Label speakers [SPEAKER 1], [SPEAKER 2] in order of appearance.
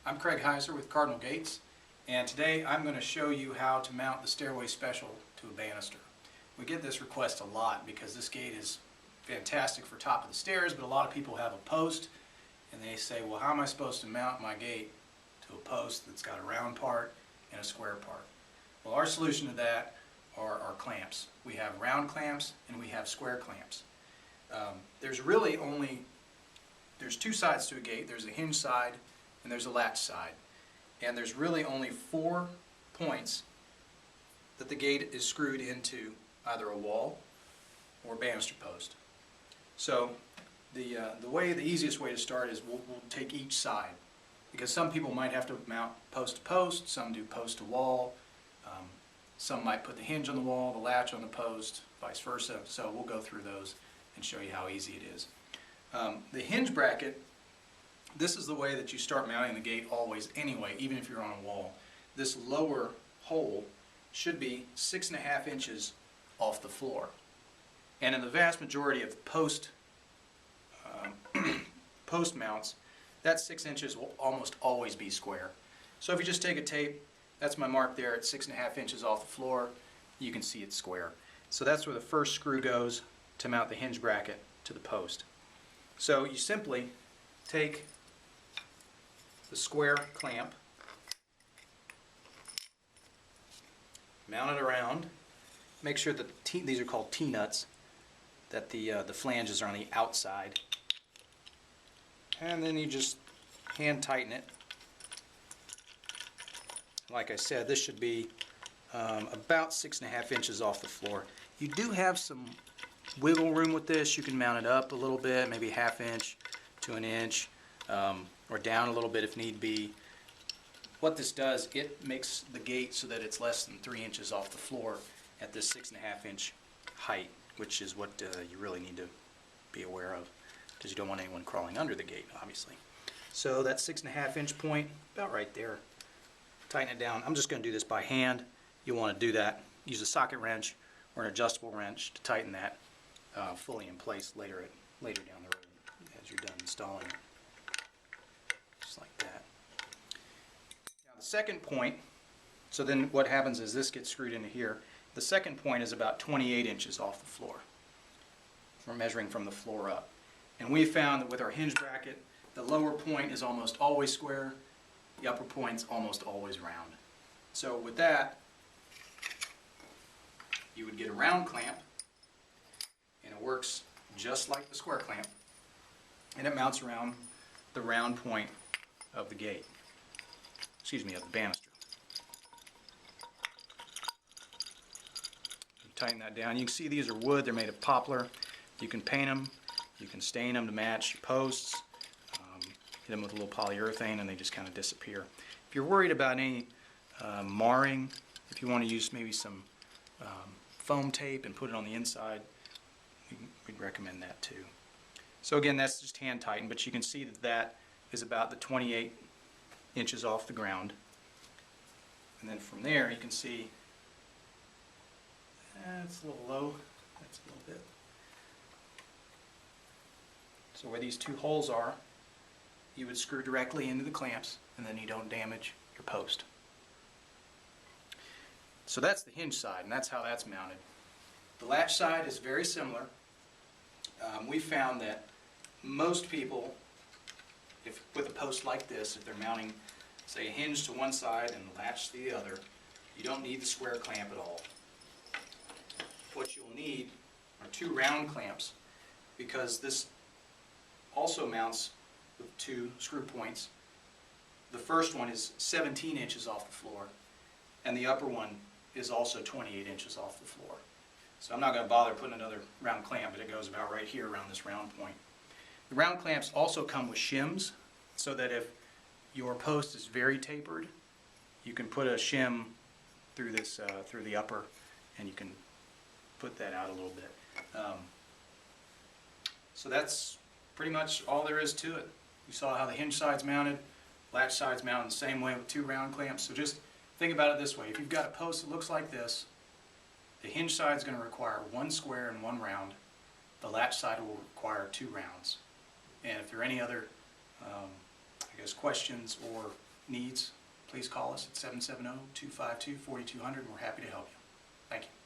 [SPEAKER 1] I'm Craig Heiser with Cardinal Gates, and today I'm going to show you how to mount the Stairway Special to a banister. We get this request a lot because this gate is fantastic for top of the stairs, but a lot of people have a post and they say, well, how am I supposed to mount my gate to a post that's got a round part and a square part? Well, our solution to that are our clamps. We have round clamps and we have square clamps. There's two sides to a gate. There's a hinge side and there's a latch side. And there's really only 4 points that the gate is screwed into either a wall or banister post. So the easiest way to start is we'll take each side, because some people might have to mount post to post, some do post to wall, some might put the hinge on the wall, the latch on the post, vice versa. So we'll go through those and show you how easy it is. The hinge bracket, this is the way that you start mounting the gate always anyway, even if you're on a wall. This lower hole should be 6.5 inches off the floor. And in the vast majority of post mounts, that 6 inches will almost always be square. So if you just take a tape, that's my mark there at 6.5 inches off the floor, you can see it's square. So that's where the first screw goes to mount the hinge bracket to the post. So you simply take the square clamp, mount it around, make sure that these are called T-nuts, that the flanges are on the outside, and then you just hand tighten it. Like I said, this should be about 6.5 inches off the floor. You do have some wiggle room with this. You can mount it up a little bit, maybe 1/2 inch to 1 inch, or down a little bit if need be. What this does, it makes the gate so that it's less than 3 inches off the floor at this 6.5 inch height, which is what you really need to be aware of, because you don't want anyone crawling under the gate, obviously. So that 6.5 inch point, about right there. Tighten it down. I'm just going to do this by hand. You'll want to do that. Use a socket wrench or an adjustable wrench to tighten that fully in place later down the road as you're done installing it. Just like that. Now the second point, so then what happens is this gets screwed into here. The second point is about 28 inches off the floor. We're measuring from the floor up. And we found that with our hinge bracket, the lower point is almost always square, the upper point's almost always round. So with that, you would get a round clamp, and it works just like the square clamp, and it mounts around the round point of the gate, of the banister. You tighten that down. You can see these are wood, they're made of poplar. You can paint them, you can stain them to match your posts, hit them with a little polyurethane and they just kind of disappear. If you're worried about any marring, if you want to use maybe some foam tape and put it on the inside, we'd recommend that too. So again, that's just hand tightened, but you can see that that is about the 28 inches off the ground. And then from there you can see it's a little low, that's a little bit. So where these two holes are, you would screw directly into the clamps, and then you don't damage your post. So that's the hinge side, and that's how that's mounted. The latch side is very similar. We found that most people, with a post like this, if they're mounting, say, a hinge to one side and the latch to the other, you don't need the square clamp at all. What you'll need are 2 round clamps, because this also mounts with 2 screw points. The first one is 17 inches off the floor, and the upper one is also 28 inches off the floor. So I'm not going to bother putting another round clamp, but it goes about right here around this round point. The round clamps also come with shims, so that if your post is very tapered, you can put a shim through this through the upper, and you can put that out a little bit. So that's pretty much all there is to it. You saw how the hinge side's mounted, latch side's mounted the same way with 2 round clamps. So just think about it this way. If you've got a post that looks like this, the hinge side's going to require 1 square and 1 round. The latch side will require 2 rounds. And if there are any other questions or needs, please call us at 770-252-4200. We're happy to help you. Thank you.